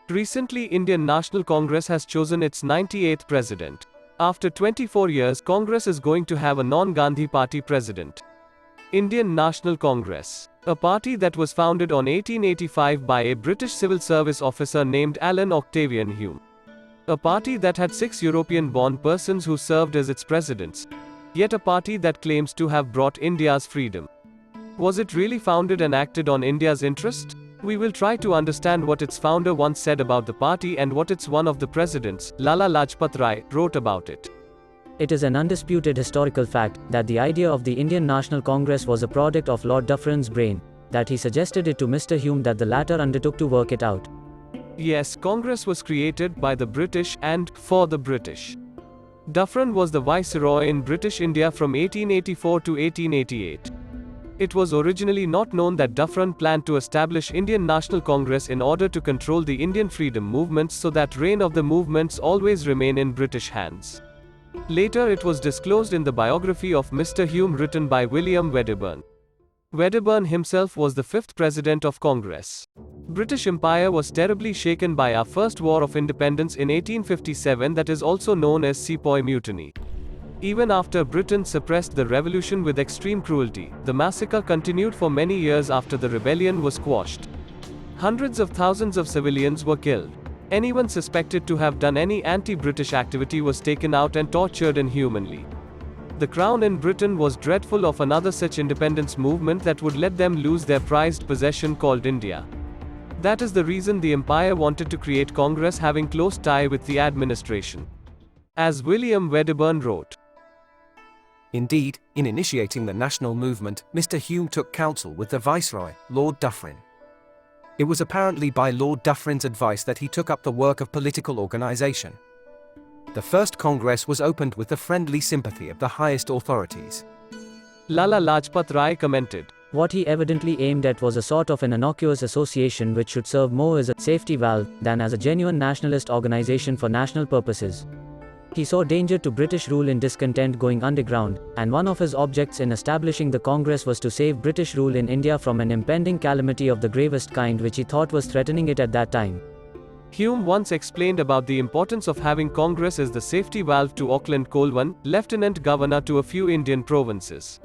Recently, Indian National Congress has chosen its 98th president. After 24 years, Congress is going to have a non-Gandhi party president. Indian National Congress, a party that was founded on 1885 by a British civil service officer named Allan Octavian Hume. A party that had 6 European-born persons who served as its presidents. Yet a party that claims to have brought India's freedom. Was it really founded and acted on India's interest? We will try to understand what its founder once said about the party and what its one of the presidents, Lala Lajpat Rai, wrote about it. It is an undisputed historical fact that the idea of the Indian National Congress was a product of Lord Dufferin's brain, that he suggested it to Mr. Hume, that the latter undertook to work it out. Yes, Congress was created by the British and for the British. Dufferin was the viceroy in British India from 1884 to 1888. It was originally not known that Dufferin planned to establish Indian National Congress in order to control the Indian freedom movements so that reign of the movements always remain in British hands. Later it was disclosed in the biography of Mr. Hume written by William Wedderburn. Wedderburn himself was the 5th president of Congress. British Empire was terribly shaken by our first war of independence in 1857, that is also known as Sepoy Mutiny. Even after Britain suppressed the revolution with extreme cruelty, the massacre continued for many years after the rebellion was quashed. Hundreds of thousands of civilians were killed. Anyone suspected to have done any anti-British activity was taken out and tortured inhumanly. The Crown in Britain was dreadful of another such independence movement that would let them lose their prized possession called India. That is the reason the empire wanted to create Congress, having close tie with the administration. As William Wedderburn wrote, indeed, in initiating the national movement, Mr. Hume took counsel with the Viceroy, Lord Dufferin. It was apparently by Lord Dufferin's advice that he took up the work of political organization. The first Congress was opened with the friendly sympathy of the highest authorities. Lala Lajpat Rai commented, What he evidently aimed at was a sort of an innocuous association which should serve more as a safety valve than as a genuine nationalist organization for national purposes. He saw danger to British rule in discontent going underground, and one of his objects in establishing the Congress was to save British rule in India from an impending calamity of the gravest kind which he thought was threatening it at that time. Hume once explained about the importance of having Congress as the safety valve to Auckland Colwyn, Lieutenant Governor to a few Indian provinces.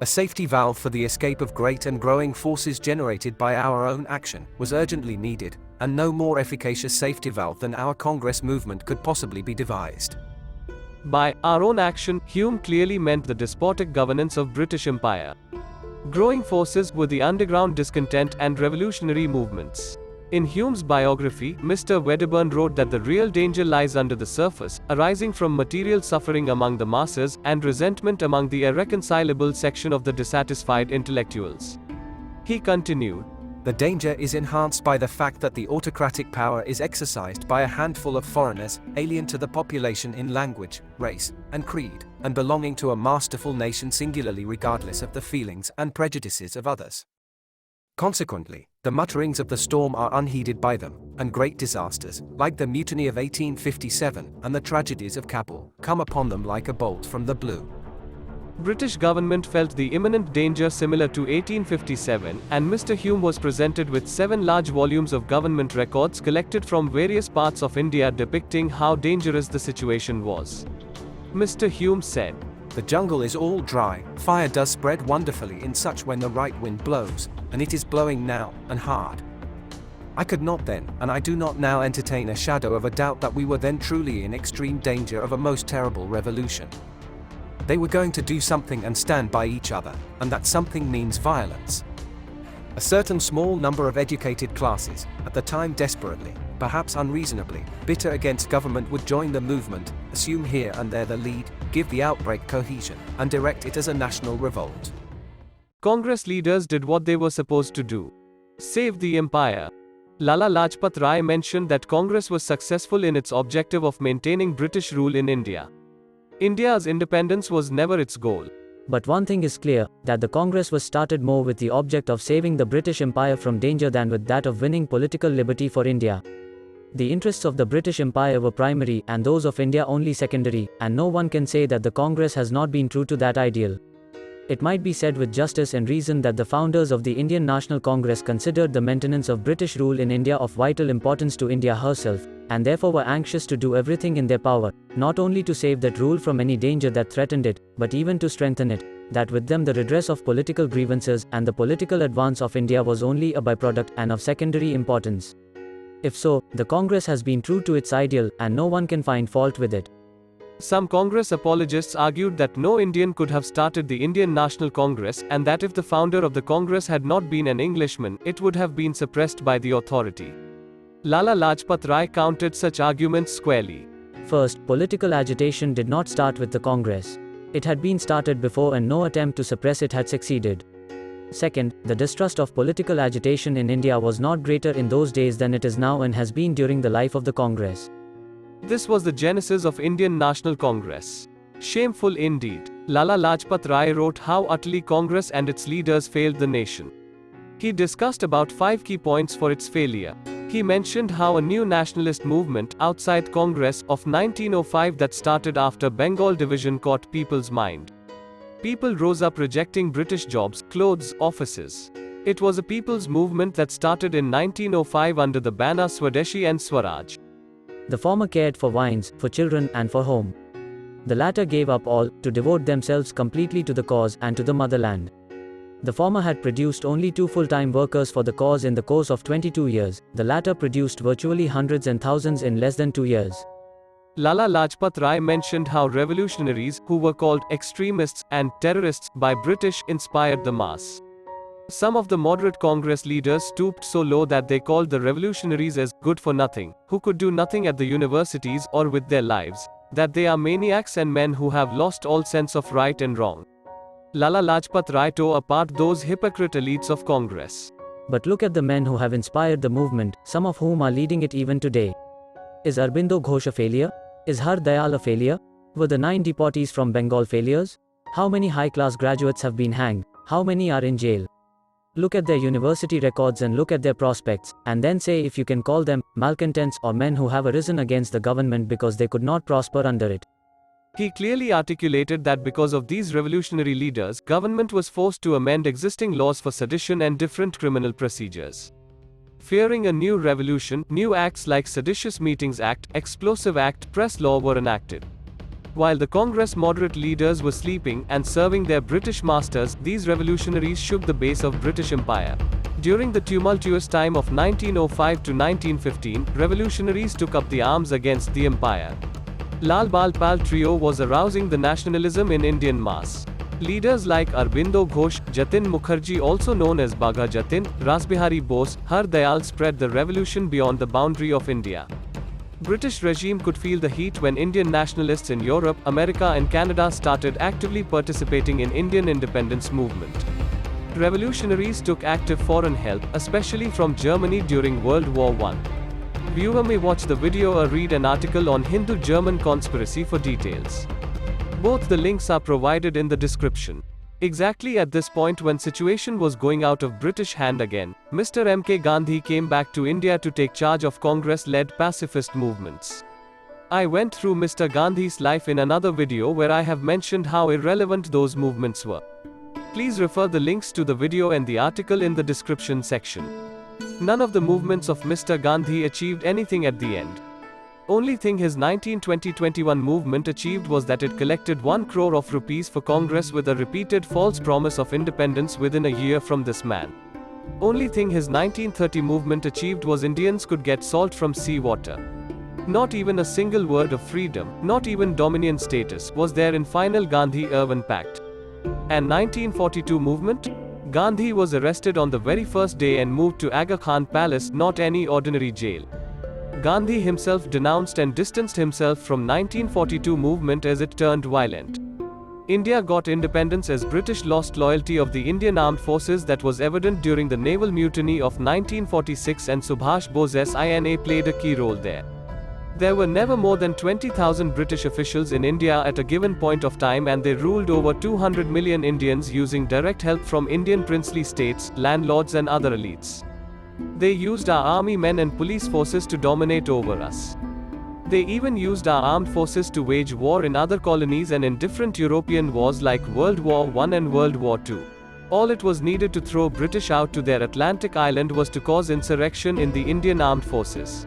A safety valve for the escape of great and growing forces generated by our own action was urgently needed, and no more efficacious safety valve than our Congress movement could possibly be devised. By our own action, Hume clearly meant the despotic governance of British Empire. Growing forces were the underground discontent and revolutionary movements. In Hume's biography, Mr. Wedderburn wrote that the real danger lies under the surface, arising from material suffering among the masses, and resentment among the irreconcilable section of the dissatisfied intellectuals. He continued, The danger is enhanced by the fact that the autocratic power is exercised by a handful of foreigners, alien to the population in language, race, and creed, and belonging to a masterful nation singularly regardless of the feelings and prejudices of others. Consequently, the mutterings of the storm are unheeded by them, and great disasters, like the mutiny of 1857 and the tragedies of Kabul, come upon them like a bolt from the blue. British government felt the imminent danger similar to 1857, and Mr. Hume was presented with 7 large volumes of government records collected from various parts of India depicting how dangerous the situation was. Mr. Hume said, The jungle is all dry, fire does spread wonderfully in such when the right wind blows, and it is blowing now, and hard. I could not then, and I do not now entertain a shadow of a doubt that we were then truly in extreme danger of a most terrible revolution. They were going to do something and stand by each other, and that something means violence. A certain small number of educated classes, at the time desperately, perhaps unreasonably, bitter against government would join the movement, assume here and there the lead, give the outbreak cohesion, and direct it as a national revolt. Congress leaders did what they were supposed to do. Save the empire. Lala Lajpat Rai mentioned that Congress was successful in its objective of maintaining British rule in India. India's independence was never its goal. But one thing is clear, that the Congress was started more with the object of saving the British Empire from danger than with that of winning political liberty for India. The interests of the British Empire were primary and those of India only secondary, and no one can say that the Congress has not been true to that ideal. It might be said with justice and reason that the founders of the Indian National Congress considered the maintenance of British rule in India of vital importance to India herself, and therefore were anxious to do everything in their power, not only to save that rule from any danger that threatened it, but even to strengthen it, that with them the redress of political grievances and the political advance of India was only a byproduct and of secondary importance. If so, the Congress has been true to its ideal, and no one can find fault with it. Some Congress apologists argued that no Indian could have started the Indian National Congress, and that if the founder of the Congress had not been an Englishman, it would have been suppressed by the authority. Lala Lajpat Rai countered such arguments squarely. First, political agitation did not start with the Congress. It had been started before and no attempt to suppress it had succeeded. Second, the distrust of political agitation in India was not greater in those days than it is now and has been during the life of the Congress. This was the genesis of Indian National Congress. Shameful indeed. Lala Lajpat Rai wrote how utterly Congress and its leaders failed the nation. He discussed about 5 key points for its failure. He mentioned how a new nationalist movement, outside Congress, of 1905 that started after Bengal division caught people's mind. People rose up rejecting British jobs, clothes, offices. It was a people's movement that started in 1905 under the banner Swadeshi and Swaraj. The former cared for wines, for children, and for home. The latter gave up all, to devote themselves completely to the cause and to the motherland. The former had produced only 2 full-time workers for the cause in the course of 22 years, the latter produced virtually hundreds and thousands in less than 2 years. Lala Lajpat Rai mentioned how revolutionaries, who were called extremists and terrorists by British, inspired the mass. Some of the moderate Congress leaders stooped so low that they called the revolutionaries as good for nothing, who could do nothing at the universities or with their lives, that they are maniacs and men who have lost all sense of right and wrong. Lala Lajpat Rai tore apart those hypocrite elites of Congress. But look at the men who have inspired the movement, some of whom are leading it even today. Is Aurobindo Ghosh a failure? Is Har Dayal a failure? Were the 9 deportees from Bengal failures? How many high-class graduates have been hanged? How many are in jail? Look at their university records and look at their prospects, and then say if you can call them malcontents or men who have arisen against the government because they could not prosper under it. He clearly articulated that because of these revolutionary leaders, government was forced to amend existing laws for sedition and different criminal procedures. Fearing a new revolution, new acts like Seditious Meetings Act, Explosive Act, Press Law were enacted. While the Congress moderate leaders were sleeping and serving their British masters, these revolutionaries shook the base of British Empire. During the tumultuous time of 1905 to 1915, revolutionaries took up the arms against the empire. Lal Bal Pal trio was arousing the nationalism in Indian mass. Leaders like Aurobindo Ghosh, Jatin Mukherjee, also known as Bagha Jatin, Rasbihari Bose, Har Dayal spread the revolution beyond the boundary of India. British regime could feel the heat when Indian nationalists in Europe, America and Canada started actively participating in Indian independence movement. Revolutionaries took active foreign help, especially from Germany during World War I. Viewer may watch the video or read an article on Hindu-German conspiracy for details. Both the links are provided in the description. Exactly at this point when situation was going out of British hand again, Mr. M.K. Gandhi came back to India to take charge of Congress-led pacifist movements. I went through Mr. Gandhi's life in another video where I have mentioned how irrelevant those movements were. Please refer the links to the video and the article in the description section. None of the movements of Mr. Gandhi achieved anything at the end. Only thing his 1920-21 movement achieved was that it collected 1 crore of rupees for Congress with a repeated false promise of independence within a year from this man. Only thing his 1930 movement achieved was Indians could get salt from sea water. Not even a single word of freedom, not even dominion status, was there in final Gandhi-Irwin Pact. And 1942 movement? Gandhi was arrested on the very first day and moved to Aga Khan Palace, not any ordinary jail. Gandhi himself denounced and distanced himself from 1942 movement as it turned violent. India got independence as British lost loyalty of the Indian armed forces that was evident during the naval mutiny of 1946, and Subhash Bose's INA played a key role there. There were never more than 20,000 British officials in India at a given point of time, and they ruled over 200 million Indians using direct help from Indian princely states, landlords and other elites. They used our army men and police forces to dominate over us. They even used our armed forces to wage war in other colonies and in different European wars like World War I and World War II. All it was needed to throw British out to their Atlantic island was to cause insurrection in the Indian armed forces.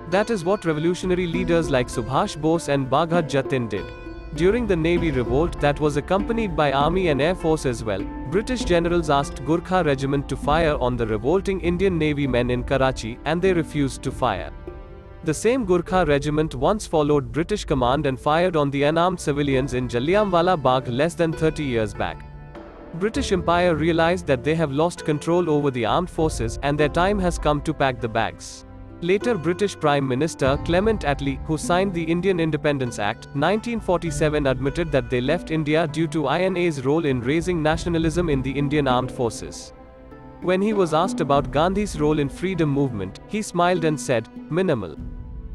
That is what revolutionary leaders like Subhash Bose and Bhagat Jatin did. During the Navy revolt that was accompanied by Army and Air Force as well, British generals asked Gurkha regiment to fire on the revolting Indian Navy men in Karachi, and they refused to fire. The same Gurkha regiment once followed British command and fired on the unarmed civilians in Jallianwala Bagh less than 30 years back. British Empire realized that they have lost control over the armed forces and their time has come to pack the bags. Later British Prime Minister Clement Attlee, who signed the Indian Independence Act, 1947, admitted that they left India due to INA's role in raising nationalism in the Indian armed forces. When he was asked about Gandhi's role in freedom movement, he smiled and said, "Minimal."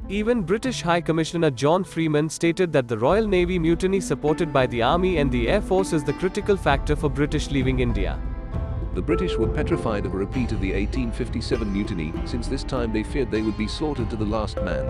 Even British High Commissioner John Freeman stated that the Royal Navy mutiny supported by the Army and the Air Force is the critical factor for British leaving India. The British were petrified of a repeat of the 1857 mutiny, since this time they feared they would be slaughtered to the last man.